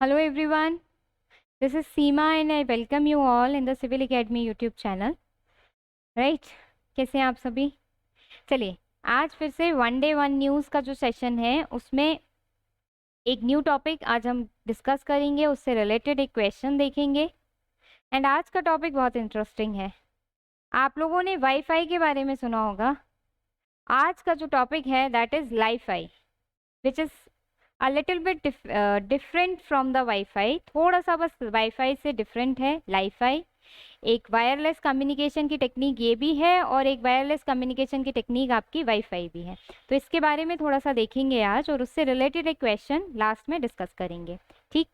Hello everyone, this is Seema and I welcome you all in the Civil Academy YouTube channel. Right? कैसे हैं आप सभी? चलिए आज फिर से वन डे वन न्यूज़ का जो सेशन है उसमें एक न्यू टॉपिक आज हम डिस्कस करेंगे, उससे रिलेटेड एक क्वेश्चन देखेंगे। एंड आज का टॉपिक बहुत इंटरेस्टिंग है। आप लोगों ने वाईफाई के बारे में सुना होगा। आज का जो टॉपिक है that is Li-Fi, which is a little bit different from the wifi. थोड़ा सा बस वाईफाई से डिफरेंट है लाईफाई। एक वायरलेस कम्युनिकेशन की टेक्निक ये भी है और एक वायरलेस कम्युनिकेशन की टेक्निक आपकी वाईफाई भी है। तो इसके बारे में थोड़ा सा देखेंगे आज और उससे रिलेटेड एक क्वेश्चन लास्ट में डिस्कस करेंगे। ठीक,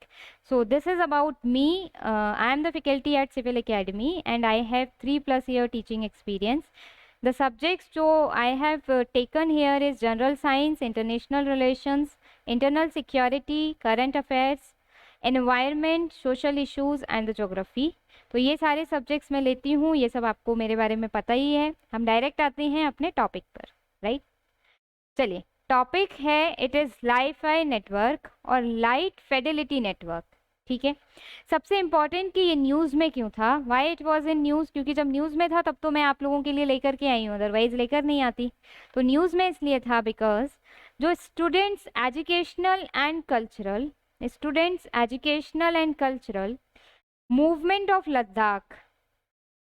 so this is about me. I am the faculty at civil academy and I have 3+ year teaching experience. The subjects जो I have taken here is general science, international relations, internal security, current affairs, environment, social issues and the geography। तो ये सारे subjects मैं लेती हूँ, ये सब आपको मेरे बारे में पता ही है। हम डायरेक्ट आते हैं अपने टॉपिक पर, राइट? चलिए, टॉपिक है इट इज़ लाईफाई नेटवर्क और लाइट फिडेलिटी नेटवर्क। ठीक है, सबसे इम्पॉर्टेंट कि ये न्यूज़ में क्यों था, why it was in news, क्योंकि जब न्यूज़ में था तब तो मैं आप लोगों के लिए लेकर के आई हूँ, अदरवाइज लेकर नहीं आती। तो न्यूज़ में इसलिए था बिकॉज जो students educational and cultural movement of Ladakh,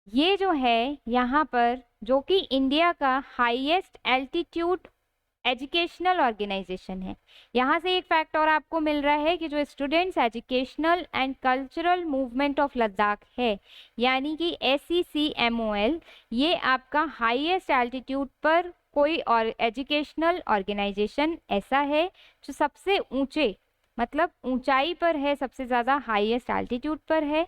ये जो है यहाँ पर, जो कि इंडिया का हाईएस्ट एल्टीट्यूड एजुकेशनल ऑर्गेनाइजेशन है। यहाँ से एक फैक्ट और आपको मिल रहा है कि जो students educational and cultural movement of Ladakh है, यानी कि SECMOL, ये आपका हाईएस्ट एल्टीट्यूड पर कोई और एजुकेशनल ऑर्गेनाइजेशन ऐसा है जो सबसे ऊंचे, मतलब ऊंचाई पर है, सबसे ज़्यादा हाईएस्ट एल्टीट्यूड पर है।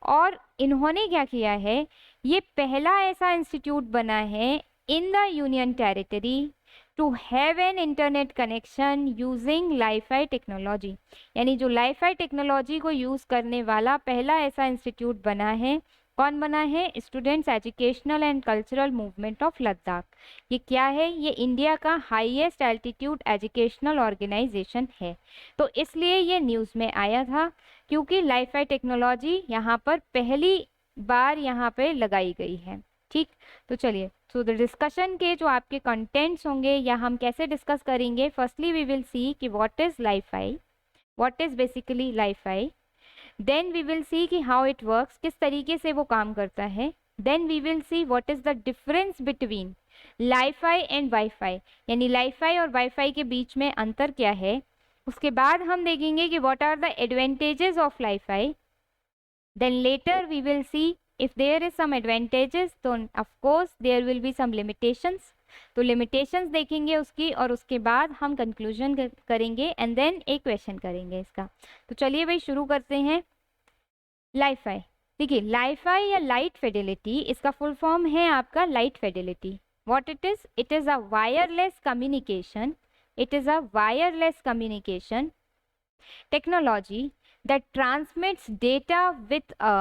और इन्होंने क्या किया है, ये पहला ऐसा इंस्टीट्यूट बना है in the union territory to have an internet connection using LiFi technology, यानी जो लाईफाई टेक्नोलॉजी को यूज़ करने वाला पहला ऐसा इंस्टीट्यूट बना है। कौन बना है? Students educational and cultural movement of Ladakh. ये क्या है? ये इंडिया का हाईएस्ट एल्टीट्यूड एजुकेशनल ऑर्गेनाइजेशन है। तो इसलिए ये न्यूज़ में आया था क्योंकि लाईफाई टेक्नोलॉजी यहाँ पर पहली बार यहाँ पे लगाई गई है। ठीक, तो चलिए, सो द डिस्कशन के जो आपके कंटेंट्स होंगे या हम कैसे डिस्कस करेंगे, फर्स्टली वी विल सी कि what is LiFi, what is basically LiFi. Then we will see कि हाउ इट वर्क्स, किस तरीके से वो काम करता है। Then we will see what is the difference between LiFi and WiFi, यानी लाईफाई और वाईफाई के बीच में अंतर क्या है। उसके बाद हम देखेंगे कि what are the advantages of LiFi. Then later we will see if there is some advantages तो of course there will be some limitations। तो limitations देखेंगे उसकी, और उसके बाद हम conclusion करेंगे एंड देन एक क्वेश्चन करेंगे इसका। तो चलिए भाई शुरू करते हैं। लाईफाई, देखिए लाईफाई या लाइट फिडेलिटी, इसका फुल फॉर्म है आपका light Fidelity. What it is? It is a wireless communication, it is a wireless communication technology that transmits data with a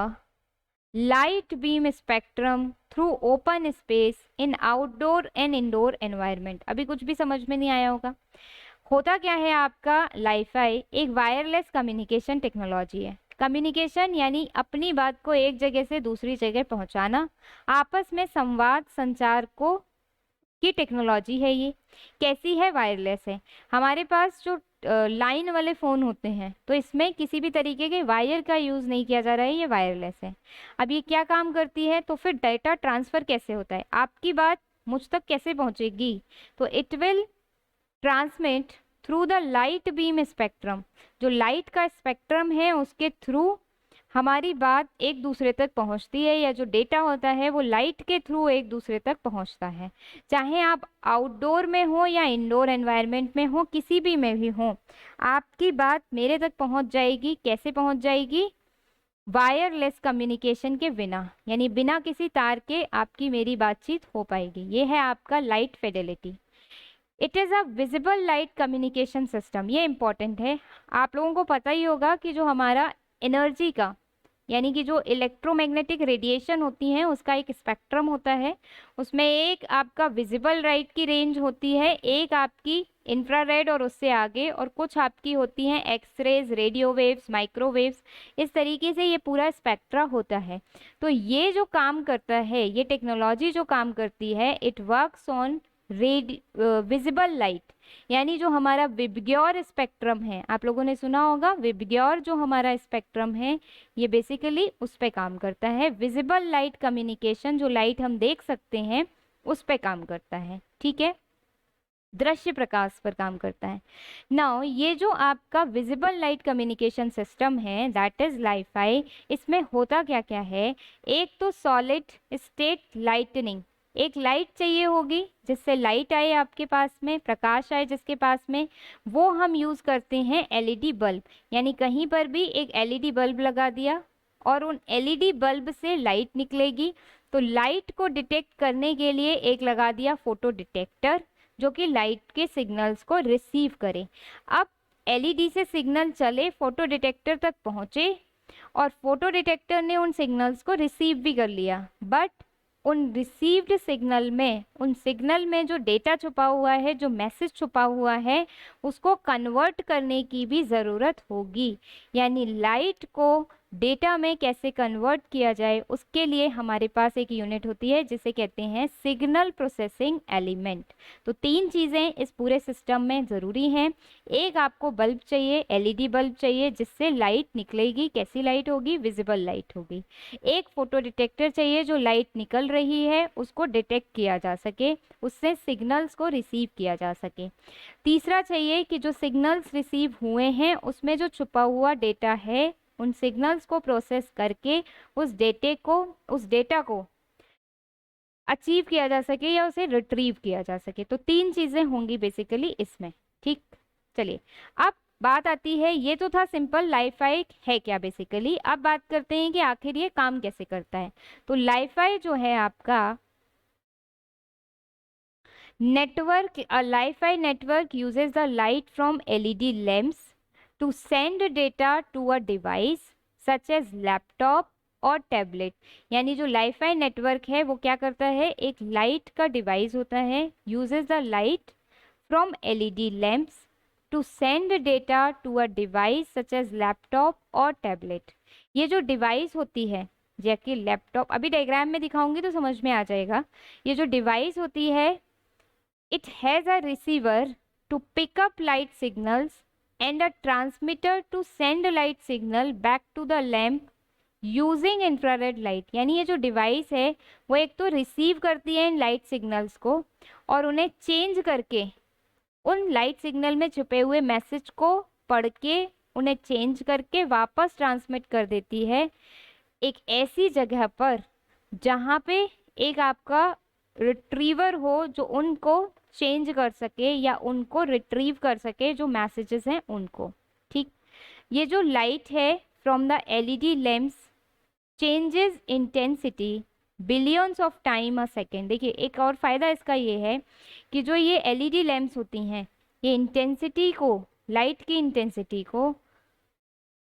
light beam spectrum through open space in outdoor and indoor environment। अभी कुछ भी समझ में नहीं आया होगा। होता क्या है आपका लाईफाई एक वायरलेस कम्युनिकेशन टेक्नोलॉजी है। कम्युनिकेशन यानी अपनी बात को एक जगह से दूसरी जगह पहुंचाना, आपस में संवाद संचार को की टेक्नोलॉजी है। ये कैसी है? वायरलेस है। हमारे पास जो लाइन वाले फ़ोन होते हैं तो इसमें किसी भी तरीके के वायर का यूज़ नहीं किया जा रहा है, ये वायरलेस है। अब ये क्या काम करती है, तो फिर डाटा ट्रांसफ़र कैसे होता है, आपकी बात मुझ तक कैसे पहुंचेगी, तो it will transmit through the light beam spectrum. जो लाइट का स्पेक्ट्रम है उसके थ्रू हमारी बात एक दूसरे तक पहुंचती है, या जो डेटा होता है वो लाइट के थ्रू एक दूसरे तक पहुंचता है। चाहे आप आउटडोर में हो या इंडोर एनवायरनमेंट में हो, किसी भी में भी हो, आपकी बात मेरे तक पहुंच जाएगी। कैसे पहुंच जाएगी? वायरलेस कम्युनिकेशन के बिना, यानी बिना किसी तार के आपकी मेरी बातचीत हो पाएगी। ये है आपका light Fidelity. It is a visible light communication system. ये इंपॉर्टेंट है, आप लोगों को पता ही होगा कि जो हमारा एनर्जी का यानी कि जो इलेक्ट्रोमैग्नेटिक रेडिएशन होती हैं उसका एक स्पेक्ट्रम होता है। उसमें एक आपका विजिबल लाइट की रेंज होती है, एक आपकी इंफ्रारेड और उससे आगे, और कुछ आपकी होती हैं एक्सरेज, रेडियो वेव्स, माइक्रोवेव्स। इस तरीके से ये पूरा स्पेक्ट्रा होता है। तो ये जो काम करता है, ये टेक्नोलॉजी जो काम करती है, it works on visible light, यानी जो हमारा विबग्योर स्पेक्ट्रम है, आप लोगों ने सुना होगा विबग्योर जो हमारा स्पेक्ट्रम है, ये बेसिकली उस पे काम करता है। विजिबल लाइट कम्युनिकेशन, जो लाइट हम देख सकते हैं उस पे काम करता है, ठीक है, दृश्य प्रकाश पर काम करता है। नाउ ये जो आपका विजिबल लाइट कम्युनिकेशन सिस्टम है, दैट इज लाइफाई, इसमें होता क्या क्या है। एक तो सॉलिड स्टेट लाइटनिंग, एक लाइट चाहिए होगी जिससे लाइट आए आपके पास में, प्रकाश आए जिसके पास में, वो हम यूज करते हैं एलईडी बल्ब। यानी कहीं पर भी एक एलईडी बल्ब लगा दिया और उन एलईडी बल्ब से लाइट निकलेगी, तो लाइट को डिटेक्ट करने के लिए एक लगा दिया फोटो डिटेक्टर, जो कि लाइट के सिग्नल्स को रिसीव करे। अब एलईडी से सिग्नल चले, फोटो डिटेक्टर तक पहुंचे, और फोटो डिटेक्टर ने उन सिग्नल्स को रिसीव भी कर लिया, बट उन रिसीव्ड सिग्नल में, उन सिग्नल में जो डेटा छुपा हुआ है, जो मैसेज छुपा हुआ है, उसको कन्वर्ट करने की भी ज़रूरत होगी। यानी लाइट को डेटा में कैसे कन्वर्ट किया जाए, उसके लिए हमारे पास एक यूनिट होती है जिसे कहते हैं सिग्नल प्रोसेसिंग एलिमेंट। तो तीन चीज़ें इस पूरे सिस्टम में ज़रूरी हैं। एक आपको बल्ब चाहिए, एलईडी बल्ब चाहिए जिससे लाइट निकलेगी, कैसी लाइट होगी, विजिबल लाइट होगी। एक फोटो डिटेक्टर चाहिए जो लाइट निकल रही है उसको डिटेक्ट किया जा सके, उससे सिग्नल्स को रिसीव किया जा सके। तीसरा चाहिए कि जो सिग्नल्स रिसीव हुए हैं उसमें जो छुपा हुआ डेटा है, उन सिग्नल्स को प्रोसेस करके उस डेटा को अचीव किया जा सके या उसे रिट्रीव किया जा सके। तो तीन चीजें होंगी बेसिकली इसमें, ठीक। चलिए अब बात आती है, ये तो था सिंपल लाइफाई है क्या बेसिकली। अब बात करते हैं कि आखिर ये काम कैसे करता है। तो लाइफाई जो है आपका network, a Li-Fi network uses the light from LED lamps to send data to a device such as laptop और टैबलेट। यानी जो लाइफाई नेटवर्क है वो क्या करता है, एक लाइट का डिवाइस होता है, uses the light from LED lamps to send data to a device such as laptop और टैबलेट। ये जो डिवाइस होती है, जैसे लैपटॉप, अभी डायग्राम में दिखाऊंगी तो समझ में आ जाएगा। ये जो डिवाइस होती है, it has a receiver to pick up light signals and a transmitter to send light signal back to the lamp using infrared light। यानी ये जो डिवाइस है वो एक तो रिसीव करती है इन लाइट सिग्नल्स को और उन्हें चेंज करके, उन लाइट सिग्नल में छुपे हुए मैसेज को पढ़ के उन्हें चेंज करके वापस ट्रांसमिट कर देती है एक ऐसी जगह पर जहाँ पे एक आपका रिट्रीवर हो जो उनको चेंज कर सके या उनको रिट्रीव कर सके जो मैसेजेस हैं उनको, ठीक। ये जो लाइट है from the LED lamps changes intensity billions of time a second. देखिए एक और फायदा इसका ये है कि जो ये एलईडी लैम्प्स होती हैं ये इंटेंसिटी को, लाइट की इंटेंसिटी को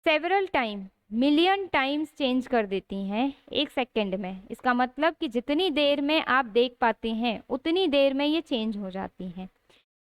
several time, million times change कर देती हैं एक सेकंड में। इसका मतलब कि जितनी देर में आप देख पाते हैं उतनी देर में ये चेंज हो जाती हैं।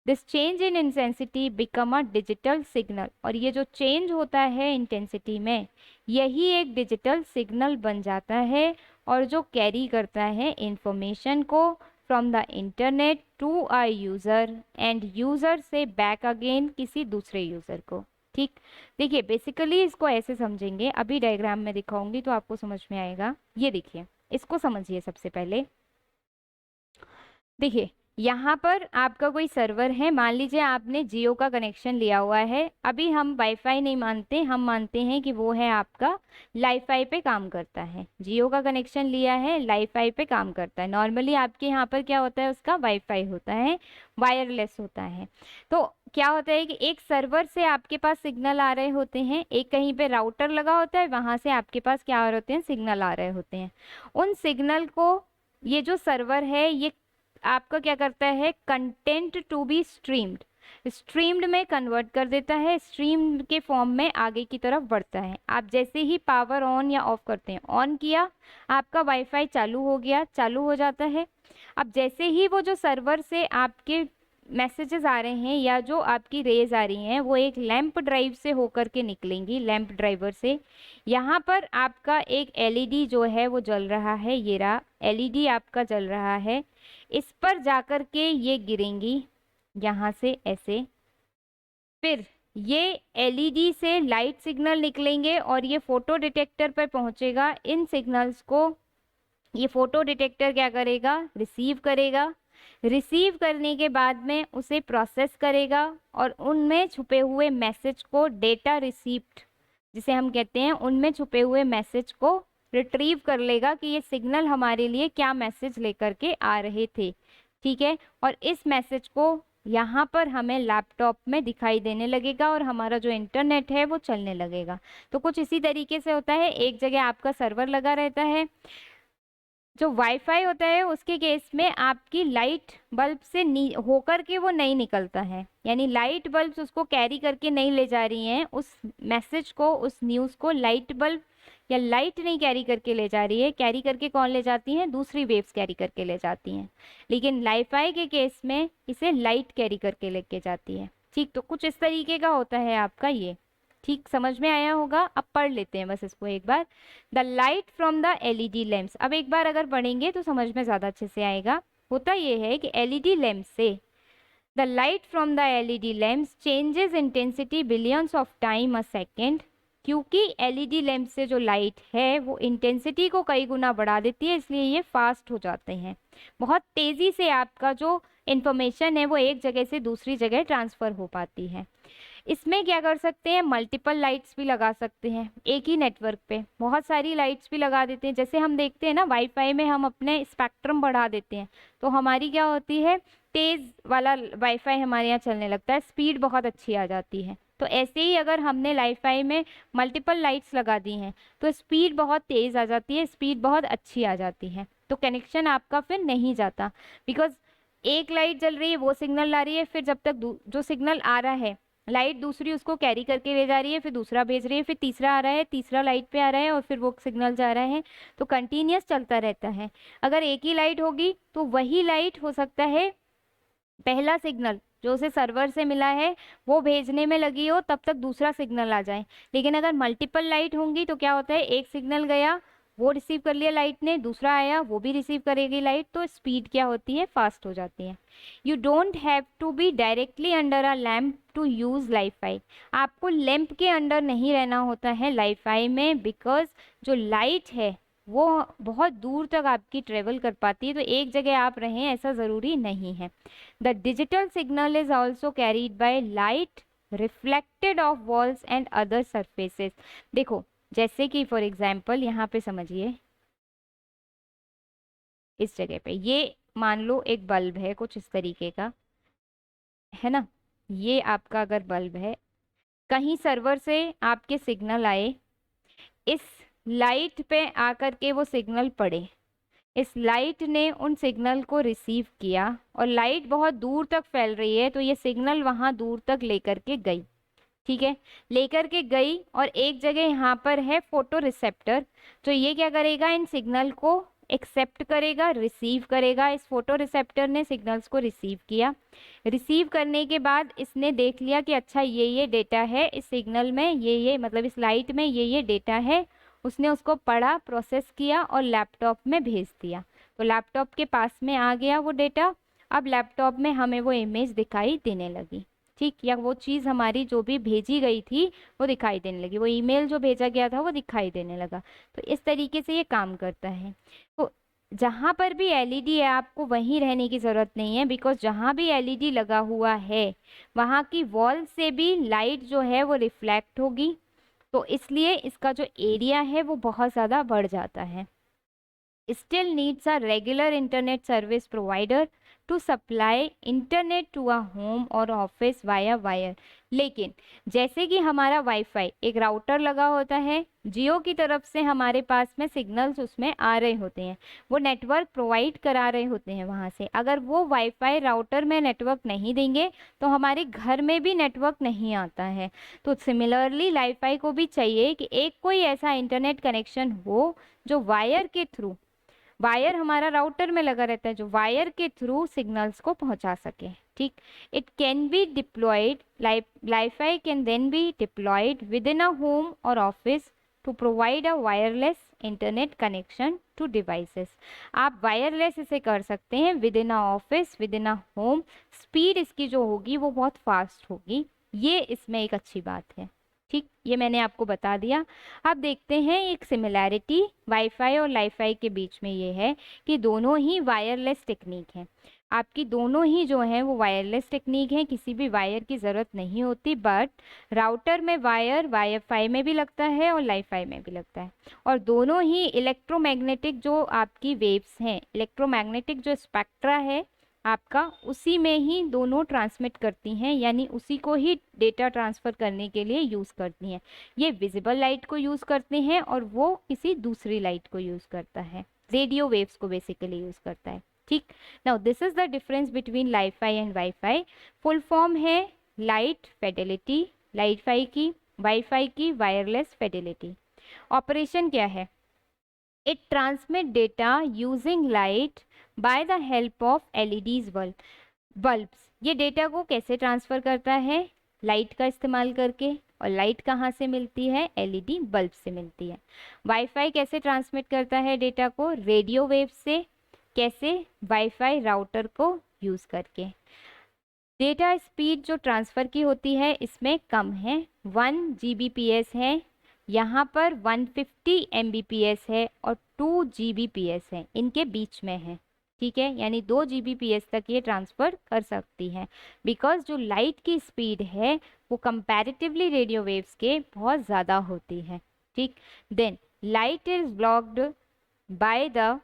This change in intensity become a digital signal. और ये जो चेंज होता है इंटेंसिटी में, यही एक डिजिटल सिग्नल बन जाता है और जो कैरी करता है इंफॉर्मेशन को from the internet to a user and user से बैक अगेन किसी दूसरे यूज़र को, ठीक। देखिए बेसिकली इसको ऐसे समझेंगे, अभी डायग्राम में दिखाऊंगी तो आपको समझ में आएगा। ये देखिए, इसको समझिए। सबसे पहले देखिए यहाँ पर आपका कोई सर्वर है, मान लीजिए आपने जियो का कनेक्शन लिया हुआ है। अभी हम वाईफाई नहीं मानते, हम मानते हैं कि वो है आपका लाइफाई पे काम करता है। जियो का कनेक्शन लिया है, लाइफाई पे काम करता है। नॉर्मली आपके यहाँ पर क्या होता है, उसका वाईफाई होता है, वायरलेस होता है। तो क्या होता है कि एक सर्वर से आपके पास सिग्नल आ रहे होते हैं, एक कहीं पे राउटर लगा होता है, वहाँ से आपके पास क्या आ रहे होते हैं, सिग्नल आ रहे होते हैं। उन सिग्नल को ये जो सर्वर है ये आपका क्या करता है, content to be streamed, streamed में कन्वर्ट कर देता है, स्ट्रीम के फॉर्म में आगे की तरफ बढ़ता है। आप जैसे ही पावर ऑन या ऑफ करते हैं, ऑन किया आपका वाईफाई चालू हो गया, चालू हो जाता है। अब जैसे ही वो जो सर्वर से आपके मैसेजेस आ रहे हैं या जो आपकी रेज आ रही हैं वो एक लैंप ड्राइव से होकर के निकलेंगी, लैंप ड्राइवर से। यहाँ पर आपका एक एलईडी जो है वो जल रहा है, ये रहा एलईडी आपका जल रहा है, इस पर जाकर के ये गिरेंगी यहाँ से ऐसे। फिर ये एलईडी से लाइट सिग्नल निकलेंगे और ये फोटो डिटेक्टर पर पहुँचेगा। इन सिग्नल्स को ये फोटो डिटेक्टर क्या करेगा, रिसीव करेगा। रिसीव करने के बाद में उसे प्रोसेस करेगा और उनमें छुपे हुए मैसेज को, डेटा रिसीप्ट जिसे हम कहते हैं, उनमें छुपे हुए मैसेज को रिट्रीव कर लेगा कि ये सिग्नल हमारे लिए क्या मैसेज लेकर के आ रहे थे। ठीक है, और इस मैसेज को यहाँ पर हमें लैपटॉप में दिखाई देने लगेगा और हमारा जो इंटरनेट है वो चलने लगेगा। तो कुछ इसी तरीके से होता है। एक जगह आपका सर्वर लगा रहता है। जो वाईफाई होता है उसके केस में आपकी लाइट बल्ब से होकर के वो नहीं निकलता है, यानी लाइट बल्ब उसको कैरी करके नहीं ले जा रही हैं, उस मैसेज को, उस न्यूज़ को लाइट बल्ब या लाइट नहीं कैरी करके ले जा रही है। कैरी करके कौन ले जाती हैं, दूसरी वेव्स कैरी करके ले जाती हैं। लेकिन वाईफाई के केस में इसे लाइट कैरी करके लेके जाती है। ठीक, तो कुछ इस तरीके का होता है आपका ये। ठीक, समझ में आया होगा। अब पढ़ लेते हैं बस इसको एक बार। The light from the LED lamps. अब एक बार अगर पढ़ेंगे तो समझ में ज़्यादा अच्छे से आएगा। होता ये है कि एलईडी लैम्प से the light from the LED lamps changes intensity billions of time a second. क्योंकि एलईडी लैम्प से जो लाइट है वो इंटेंसिटी को कई गुना बढ़ा देती है, इसलिए ये फास्ट हो जाते हैं। बहुत तेज़ी से आपका जो इंफॉर्मेशन है वो एक जगह से दूसरी जगह ट्रांसफ़र हो पाती है। इसमें क्या कर सकते हैं, मल्टीपल लाइट्स भी लगा सकते हैं। एक ही नेटवर्क पे बहुत सारी लाइट्स भी लगा देते हैं। जैसे हम देखते हैं ना, वाईफाई में हम अपने स्पेक्ट्रम बढ़ा देते हैं तो हमारी क्या होती है, तेज़ वाला वाईफाई हमारे यहाँ चलने लगता है, स्पीड बहुत अच्छी आ जाती है। तो ऐसे ही अगर हमने वाईफाई में मल्टीपल लाइट्स लगा दी हैं तो स्पीड बहुत तेज़ आ जाती है, स्पीड बहुत अच्छी आ जाती है। तो कनेक्शन आपका फिर नहीं जाता, बिकॉज एक लाइट जल रही है वो सिग्नल ला रही है, फिर जब तक जो सिग्नल आ रहा है लाइट दूसरी उसको कैरी करके ले जा रही है, फिर दूसरा भेज रही है, फिर तीसरा आ रहा है, तीसरा लाइट पे आ रहा है और फिर वो सिग्नल जा रहा है। तो कंटिन्यूस चलता रहता है। अगर एक ही लाइट होगी तो वही लाइट हो सकता है पहला सिग्नल जो उसे सर्वर से मिला है वो भेजने में लगी हो, तब तक दूसरा सिग्नल आ जाए। लेकिन अगर मल्टीपल लाइट होंगी तो क्या होता है, एक सिग्नल गया वो रिसीव कर लिया लाइट ने, दूसरा आया वो भी रिसीव करेगी लाइट, तो स्पीड क्या होती है, फास्ट हो जाती है। You don't have to be directly under a lamp to use WiFi. आपको लैम्प के अंडर नहीं रहना होता है वाईफाई में, बिकॉज जो लाइट है वो बहुत दूर तक आपकी ट्रेवल कर पाती है। तो एक जगह आप रहें ऐसा ज़रूरी नहीं है। The digital signal is also carried by light reflected of walls and other surfaces. देखो जैसे कि फॉर एग्जाम्पल यहाँ पे समझिए, इस जगह पे ये मान लो एक बल्ब है कुछ इस तरीके का, है ना। ये आपका अगर बल्ब है, कहीं सर्वर से आपके सिग्नल आए, इस लाइट पे आकर के वो सिग्नल पड़े, इस लाइट ने उन सिग्नल को रिसीव किया और लाइट बहुत दूर तक फैल रही है तो ये सिग्नल वहाँ दूर तक लेकर के गई। ठीक है, लेकर के गई और एक जगह यहाँ पर है फोटो रिसेप्टर, तो ये क्या करेगा, इन सिग्नल को एक्सेप्ट करेगा, रिसीव करेगा। इस फोटो रिसेप्टर ने सिग्नल्स को रिसीव किया। रिसीव करने के बाद इसने देख लिया कि अच्छा ये डेटा है इस सिग्नल में, ये मतलब इस लाइट में ये डेटा है। उसने उसको पढ़ा, प्रोसेस किया और लैपटॉप में भेज दिया। तो लैपटॉप के पास में आ गया वो डेटा। अब लैपटॉप में हमें वो इमेज दिखाई देने लगी। ठीक, या वो चीज़ हमारी जो भी भेजी गई थी वो दिखाई देने लगी, वो ईमेल जो भेजा गया था वो दिखाई देने लगा। तो इस तरीके से ये काम करता है। तो जहाँ पर भी एलईडी है आपको वहीं रहने की ज़रूरत नहीं है, बिकॉज जहाँ भी एलईडी लगा हुआ है वहाँ की वॉल से भी लाइट जो है वो रिफ्लेक्ट होगी, तो इसलिए इसका जो एरिया है वो बहुत ज़्यादा बढ़ जाता है। Still needs a regular internet service provider to supply internet to a home और ऑफिस वाया वायर। लेकिन जैसे कि हमारा वाईफाई एक राउटर लगा होता है, जियो की तरफ से हमारे पास में सिग्नल्स उसमें आ रहे होते हैं, वो नेटवर्क प्रोवाइड करा रहे होते हैं वहाँ से। अगर वो वाईफाई राउटर में नेटवर्क नहीं देंगे तो हमारे घर में भी नेटवर्क नहीं आता है। तो सिमिलरली वाईफाई को भी चाहिए कि एक कोई ऐसा इंटरनेट कनेक्शन हो जो वायर के थ्रू, वायर हमारा राउटर में लगा रहता है, जो वायर के थ्रू सिग्नल्स को पहुंचा सके। ठीक, it can be deployed, WiFi can then be deployed within a home और office to provide a wireless internet connection to devices. आप वायरलेस इसे कर सकते हैं within a office, within a home. Speed इसकी जो होगी वो बहुत फास्ट होगी, ये इसमें एक अच्छी बात है। ठीक, ये मैंने आपको बता दिया। अब देखते हैं एक सिमिलैरिटी वाईफाई और लाईफाई के बीच में ये है कि दोनों ही वायरलेस टेक्निक हैं। आपकी दोनों ही जो हैं वो वायरलेस टेक्निक हैं, किसी भी वायर की ज़रूरत नहीं होती। बट राउटर में वायर वाईफाई में भी लगता है और लाईफाई में भी लगता है, और दोनों ही इलेक्ट्रोमैग्नेटिक जो आपकी वेव्स हैं, इलेक्ट्रोमैग्नेटिक जो स्पेक्ट्रा है आपका, उसी में ही दोनों ट्रांसमिट करती हैं, यानी उसी को ही डेटा ट्रांसफ़र करने के लिए यूज़ करती हैं। ये विजिबल लाइट को यूज़ करते हैं और वो किसी दूसरी लाइट को यूज़ करता है, रेडियो वेव्स को बेसिकली यूज़ करता है। ठीक, now this is the difference between LiFi and wifi. Full form है लाइट फिडेलिटी लाईफाई की, वाईफाई की वायरलेस फिडेलिटी। ऑपरेशन क्या है? It transmit data using light by the help of LEDs bulbs. ये data को कैसे ट्रांसफ़र करता है? लाइट का इस्तेमाल करके। और लाइट कहाँ से मिलती है? एलईडी बल्ब से मिलती है। वाईफाई कैसे ट्रांसमिट करता है डेटा को? रेडियो वेव से। कैसे? वाईफाई राउटर को यूज़ करके। डेटा स्पीड जो ट्रांसफ़र की होती है इसमें कम है, 1 Gbps है, यहाँ पर 150 Mbps है और 2 Gbps है, इनके बीच में है। ठीक है, यानी 2 Gbps तक ये ट्रांसफ़र कर सकती है, बिकॉज जो लाइट की स्पीड है वो कंपैरेटिवली रेडियो वेव्स के बहुत ज़्यादा होती है। ठीक, then light is blocked by the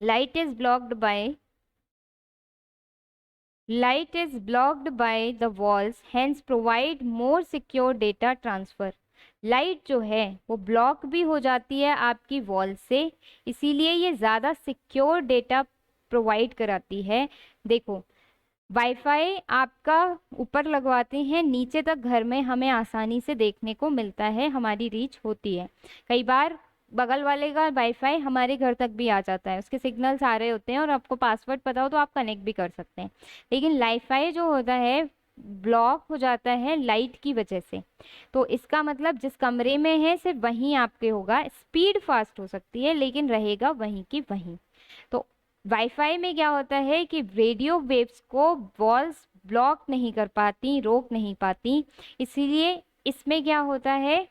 light is blocked by the walls, hence provide more secure data transfer। Light जो है वो ब्लॉक भी हो जाती है आपकी वॉल से, इसीलिए ये ज़्यादा सिक्योर डेटा प्रोवाइड कराती है। देखो, वाईफाई आपका ऊपर लगवाते हैं, नीचे तक घर में हमें आसानी से देखने को मिलता है, हमारी रीच होती है। कई बार बगल वाले का वाईफाई हमारे घर तक भी आ जाता है, उसके सिग्नल्स आ रहे होते हैं और आपको पासवर्ड पता हो तो आप कनेक्ट भी कर सकते हैं। लेकिन लाईफाई जो होता है ब्लॉक हो जाता है लाइट की वजह से, तो इसका मतलब जिस कमरे में है सिर्फ वहीं आपके होगा। स्पीड फास्ट हो सकती है लेकिन रहेगा वहीं की वहीं। तो वाईफाई में क्या होता है कि रेडियो वेव्स को वॉल्स ब्लॉक नहीं कर पाती, रोक नहीं पाती, इसीलिए इसमें क्या होता है,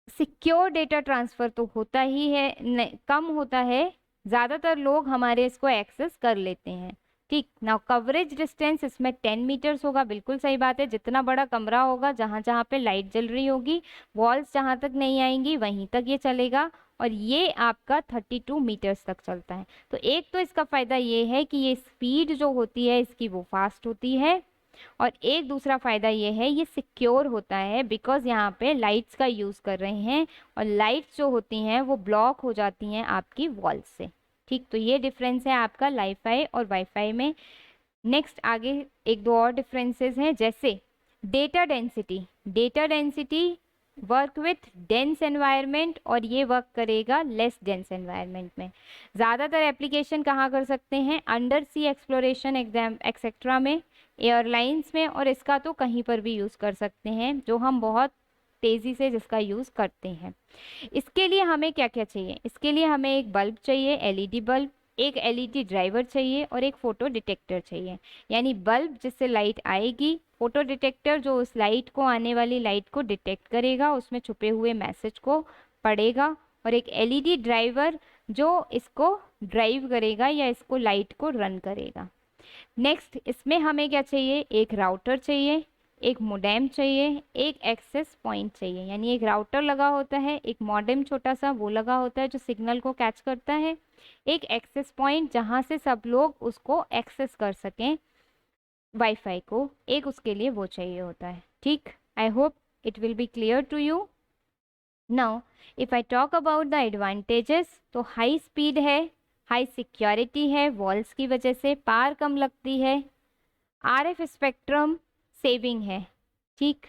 सिक्योर डेटा ट्रांसफ़र तो होता ही है, कम होता है, ज़्यादातर लोग हमारे इसको एक्सेस कर लेते हैं। ठीक, ना कवरेज डिस्टेंस इसमें 10 मीटर्स होगा, बिल्कुल सही बात है। जितना बड़ा कमरा होगा, जहाँ जहाँ पे लाइट जल रही होगी, वॉल्स जहाँ तक नहीं आएंगी वहीं तक ये चलेगा, और ये आपका 32 मीटर्स तक चलता है। तो एक तो इसका फ़ायदा ये है कि ये स्पीड जो होती है इसकी वो फास्ट होती है, और एक दूसरा फ़ायदा ये है ये सिक्योर होता है, बिकॉज़ यहाँ पे लाइट्स का यूज़ कर रहे हैं और लाइट्स जो होती हैं वो ब्लॉक हो जाती हैं आपकी वॉल से। ठीक, तो ये डिफरेंस है आपका लाईफाई और वाईफाई में। नेक्स्ट आगे एक दो और डिफरेंसेस हैं, जैसे data density work with dense environment और ये वर्क करेगा लेस डेंस एनवायरनमेंट में। ज़्यादातर एप्लीकेशन कहाँ कर सकते हैं? अंडर सी एक्सप्लोरेशन एग्जाम एक्सेट्रा में, एयरलाइंस में, और इसका तो कहीं पर भी यूज़ कर सकते हैं, जो हम बहुत तेज़ी से जिसका यूज़ करते हैं। इसके लिए हमें क्या क्या चाहिए? इसके लिए हमें एक बल्ब चाहिए, एलईडी बल्ब, एक एलईडी ड्राइवर चाहिए और एक फ़ोटो डिटेक्टर चाहिए। यानी बल्ब जिससे लाइट आएगी, फोटो डिटेक्टर जो उस लाइट को, आने वाली लाइट को डिटेक्ट करेगा, उसमें छुपे हुए मैसेज को पढ़ेगा, और एक एलईडी ड्राइवर जो इसको ड्राइव करेगा या इसको लाइट को रन करेगा। नेक्स्ट इसमें हमें क्या चाहिए? एक राउटर चाहिए, एक मोडेम चाहिए, एक एक्सेस पॉइंट चाहिए, यानी एक राउटर लगा होता है, एक मॉडेम छोटा सा वो लगा होता है जो सिग्नल को कैच करता है, एक एक्सेस पॉइंट जहाँ से सब लोग उसको एक्सेस कर सकें वाईफाई को, एक उसके लिए वो चाहिए होता है। ठीक, I hope it will be clear to you. Now if I talk about the advantages, तो हाई स्पीड है, हाई सिक्योरिटी है वॉल्स की वजह से, पावर कम लगती है, आरएफ स्पेक्ट्रम सेविंग है, ठीक,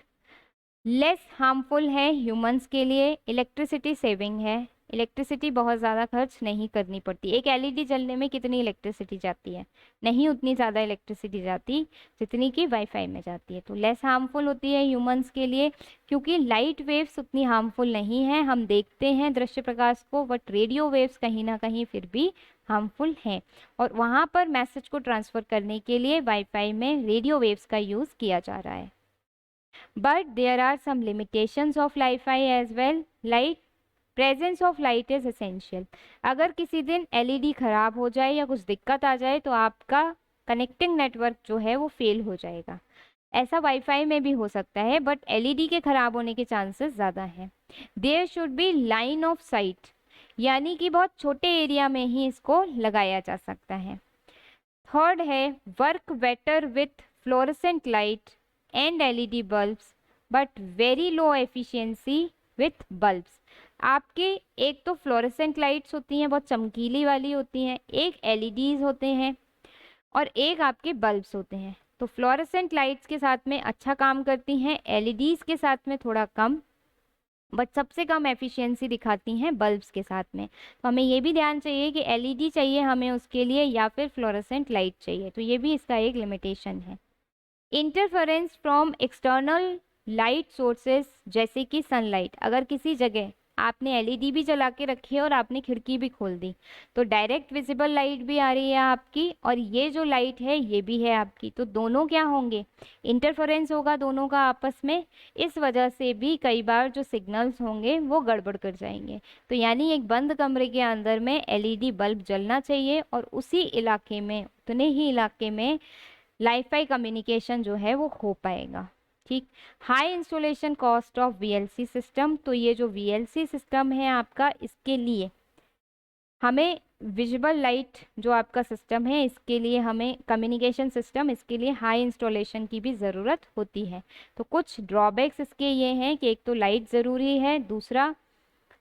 लेस हार्मफुल है ह्यूमंस के लिए, इलेक्ट्रिसिटी सेविंग है, इलेक्ट्रिसिटी बहुत ज़्यादा खर्च नहीं करनी पड़ती। एक एलईडी जलने में कितनी इलेक्ट्रिसिटी जाती है? नहीं उतनी ज़्यादा इलेक्ट्रिसिटी जाती जितनी कि वाईफाई में जाती है। तो लेस हार्मफुल होती है ह्यूमंस के लिए, क्योंकि लाइट वेव्स उतनी हार्मफुल नहीं है, हम देखते हैं दृश्य प्रकाश को, बट रेडियो वेव्स कहीं ना कहीं फिर भी हार्मफुल हैं, और वहाँ पर मैसेज को ट्रांसफ़र करने के लिए वाईफाई में रेडियो वेव्स का यूज़ किया जा रहा है। But there are some limitations of Wi-Fi as well. Light, presence of light is essential. अगर किसी दिन एलईडी खराब हो जाए या कुछ दिक्कत आ जाए तो आपका कनेक्टिंग नेटवर्क जो है वो फेल हो जाएगा। ऐसा वाईफाई में भी हो सकता है, बट एलईडी के खराब होने के चांसेस ज़्यादा हैं। There should be line of sight, यानी कि बहुत छोटे एरिया में ही इसको लगाया जा सकता है। थर्ड है work better with fluorescent light and LED bulbs but very low efficiency with bulbs. आपके एक तो फ्लोरेसेंट लाइट्स होती हैं, बहुत चमकीली वाली होती हैं, एक एलईडीज होते हैं और एक आपके बल्ब्स होते हैं। तो फ्लोरेसेंट लाइट्स के साथ में अच्छा काम करती हैं, एलईडीज के साथ में थोड़ा कम, बट सबसे कम एफिशिएंसी दिखाती हैं बल्ब्स के साथ में। तो हमें ये भी ध्यान चाहिए कि एलईडी चाहिए हमें उसके लिए या फिर फ्लोरेसेंट लाइट चाहिए, तो ये भी इसका एक लिमिटेशन है। Interference from external light sources जैसे कि सनलाइट, अगर किसी जगह आपने एलईडी भी जला के रखी है और आपने खिड़की भी खोल दी तो डायरेक्ट विजिबल लाइट भी आ रही है आपकी, और ये जो लाइट है ये भी है आपकी, तो दोनों क्या होंगे, इंटरफेरेंस होगा दोनों का आपस में। इस वजह से भी कई बार जो सिग्नल्स होंगे वो गड़बड़ कर जाएंगे। तो यानी एक बंद कमरे के अंदर में एलईडी बल्ब जलना चाहिए और उसी इलाके में, उतने ही इलाके में वाईफाई कम्युनिकेशन जो है वो हो पाएगा। ठीक, high installation cost of VLC system, तो ये जो वीएलसी सिस्टम है आपका, इसके लिए हमें विजिबल लाइट जो आपका सिस्टम है इसके लिए हमें कम्युनिकेशन सिस्टम, इसके लिए हाई इंस्टॉलेशन की भी ज़रूरत होती है। तो कुछ ड्रॉबैक्स इसके ये हैं कि एक तो लाइट ज़रूरी है, दूसरा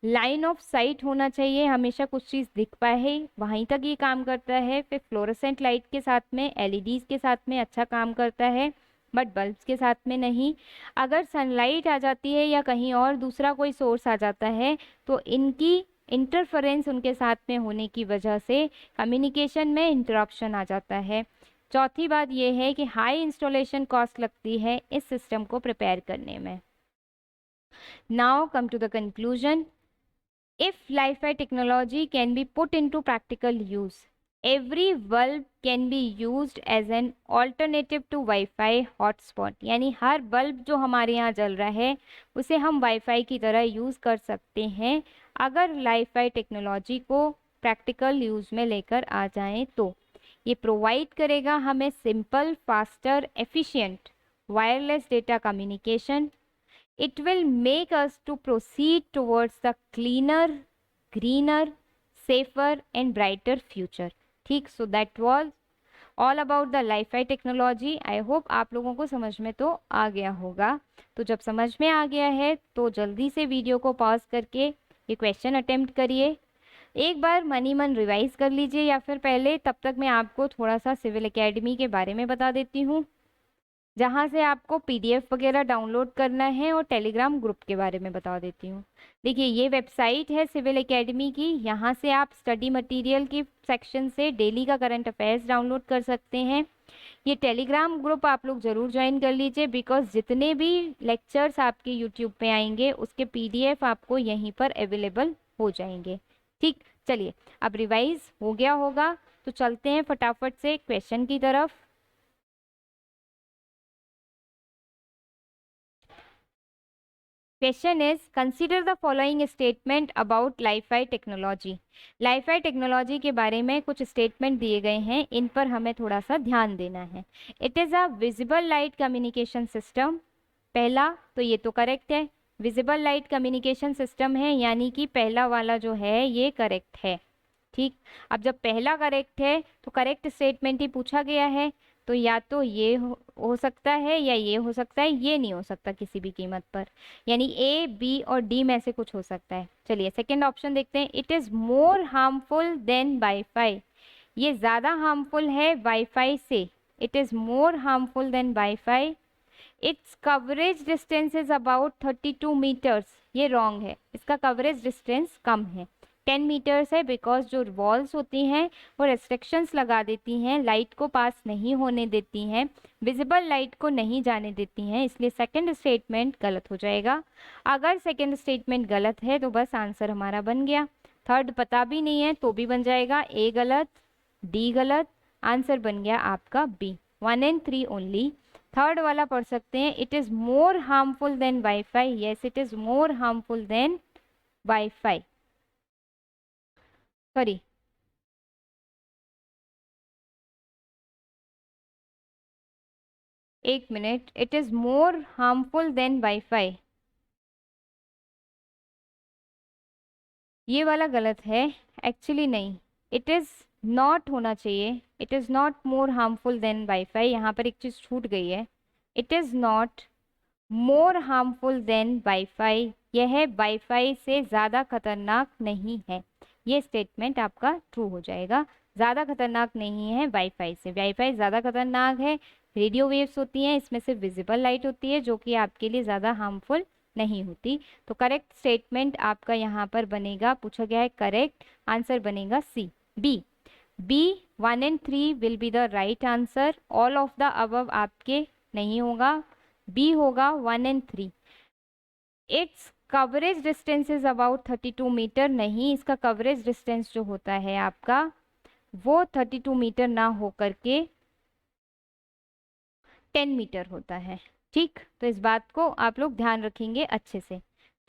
लाइन ऑफ साइट होना चाहिए, हमेशा कुछ चीज़ दिख पाए वहीं तक ये काम करता है। फिर फ्लोरेसेंट लाइट के साथ में, एलईडीज़ के साथ में अच्छा काम करता है, बट बल्ब्स के साथ में नहीं। अगर सनलाइट आ जाती है या कहीं और दूसरा कोई सोर्स आ जाता है तो इनकी इंटरफेरेंस उनके साथ में होने की वजह से कम्युनिकेशन में इंटरप्शन आ जाता है। चौथी बात यह है कि हाई इंस्टॉलेशन कॉस्ट लगती है इस सिस्टम को प्रिपेयर करने में। Now come to the conclusion. If Wi-Fi technology can be put into practical use, every bulb can be used as an alternative to Wi-Fi hotspot. यानी हर बल्ब जो हमारे यहाँ जल रहा है उसे हम वाईफाई की तरह यूज़ कर सकते हैं अगर Wi-Fi टेक्नोलॉजी को प्रैक्टिकल यूज़ में लेकर आ जाएं तो। ये प्रोवाइड करेगा हमें simple, faster, efficient wireless data communication. It will make us to proceed towards the cleaner, greener, safer and brighter future. ठीक, so that was all about the Wi-Fi technology. I hope आप लोगों को समझ में तो आ गया होगा। तो जब समझ में आ गया है तो जल्दी से वीडियो को पॉज करके ये क्वेश्चन अटेम्प्ट करिए, एक बार मनी मन रिवाइज कर लीजिए, या फिर पहले तब तक मैं आपको थोड़ा सा सिविल एकेडमी के बारे में बता देती हूँ, जहाँ से आपको पीडीएफ वगैरह डाउनलोड करना है, और टेलीग्राम ग्रुप के बारे में बता देती हूँ। देखिए ये वेबसाइट है सिविल एकेडमी की, यहाँ से आप स्टडी मटेरियल की सेक्शन से डेली का करंट अफेयर्स डाउनलोड कर सकते हैं। ये टेलीग्राम ग्रुप आप लोग ज़रूर ज्वाइन कर लीजिए, बिकॉज जितने भी लेक्चर्स आपके यूट्यूब पे आएंगे उसके पीडीएफ आपको यहीं पर अवेलेबल हो जाएंगे। ठीक, चलिए अब रिवाइज हो गया होगा तो चलते हैं फटाफट से क्वेश्चन की तरफ। Question is consider the following statement about Li-Fi technology. Li-Fi technology के बारे में कुछ स्टेटमेंट दिए गए हैं, इन पर हमें थोड़ा सा ध्यान देना है। It is a visible light communication system. पहला तो ये तो करेक्ट है, विजिबल लाइट कम्युनिकेशन सिस्टम है, यानी कि पहला वाला जो है ये करेक्ट है। ठीक, अब जब पहला करेक्ट है तो करेक्ट स्टेटमेंट ही पूछा गया है, तो या तो ये हो सकता है या ये हो सकता है, ये नहीं हो सकता किसी भी कीमत पर, यानी ए बी और डी में से कुछ हो सकता है। चलिए सेकंड ऑप्शन देखते हैं। It is more harmful than WiFi. ये ज़्यादा हार्मफुल है वाईफाई से। It is more harmful than WiFi. Its coverage distance is about 32 metres. ये रॉन्ग है, इसका कवरेज डिस्टेंस कम है, 10 मीटर्स है, बिकॉज जो वॉल्स होती हैं वो रेस्ट्रिक्शंस लगा देती हैं, लाइट को पास नहीं होने देती हैं, विजिबल लाइट को नहीं जाने देती हैं, इसलिए सेकंड स्टेटमेंट गलत हो जाएगा। अगर सेकंड स्टेटमेंट गलत है तो बस आंसर हमारा बन गया। थर्ड पता भी नहीं है तो भी बन जाएगा, ए गलत, डी गलत, आंसर बन गया आपका बी। 1 and 3 only. थर्ड वाला पढ़ सकते हैं। It is more harmful than WiFi. Yes, it is more harmful than WiFi. Sorry, एक minute, it is more harmful than WiFi, ये वाला गलत है। एक्चुअली नहीं, इट इज़ नॉट होना चाहिए। It is not more harmful than WiFi, यहाँ पर एक चीज़ छूट गई है। It is not more harmful than WiFi, यह वाईफाई से ज़्यादा खतरनाक नहीं है। ये स्टेटमेंट आपका ट्रू हो जाएगा। ज़्यादा खतरनाक नहीं है वाईफाई से, वाईफाई ज़्यादा खतरनाक है। रेडियो वेव्स होती हैं, इसमें से विजिबल लाइट होती है जो कि आपके लिए ज़्यादा हार्मफुल नहीं होती। तो करेक्ट स्टेटमेंट आपका यहाँ पर बनेगा, पूछा गया है करेक्ट, आंसर बनेगा C, B. B 1 and 3 will be the right answer. All of the above आपके नहीं होगा, बी होगा 1 and 3। It's coverage distance is about 32 metre, नहीं, इसका कवरेज डिस्टेंस जो होता है आपका वो 32 मीटर ना हो करके 10 मीटर होता है। ठीक, तो इस बात को आप लोग ध्यान रखेंगे अच्छे से।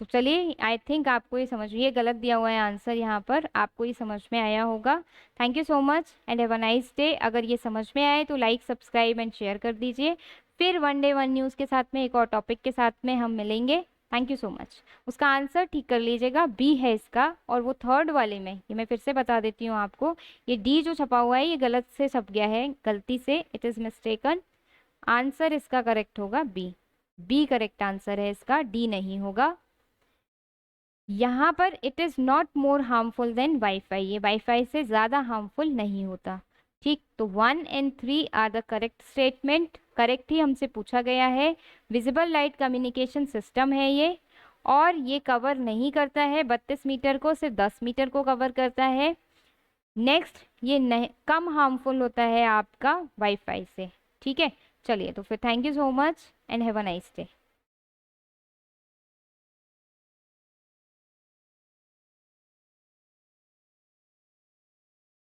तो चलिए, आई थिंक आपको ये समझ, ये गलत दिया हुआ है आंसर यहाँ पर, आपको ये समझ में आया होगा। Thank you so much and have a nice day. अगर ये समझ में आए तो लाइक, सब्सक्राइब एंड शेयर कर दीजिए। फिर वन डे वन न्यूज़ के साथ में एक और टॉपिक के साथ में हम मिलेंगे। Thank you so much. उसका आंसर ठीक कर लीजिएगा, बी है इसका। और वो थर्ड वाले में, ये मैं फिर से बता देती हूँ आपको, ये डी जो छपा हुआ है ये गलत से छप गया है, गलती से, इट इज़ मिस्टेकन। आंसर इसका करेक्ट होगा बी, बी करेक्ट आंसर है इसका, डी नहीं होगा। यहाँ पर it is not more harmful than WiFi, ये वाईफाई से ज़्यादा हार्मफुल नहीं होता। ठीक, तो 1 and 3 are the correct statement. Correct ही हमसे पूछा गया है। विजिबल लाइट कम्युनिकेशन सिस्टम है ये, और ये कवर नहीं करता है 32 मीटर को, सिर्फ 10 मीटर को कवर करता है। नेक्स्ट, ये नहीं, कम हार्मफुल होता है आपका वाईफाई से। ठीक है, चलिए, तो फिर thank you so much and have a nice day.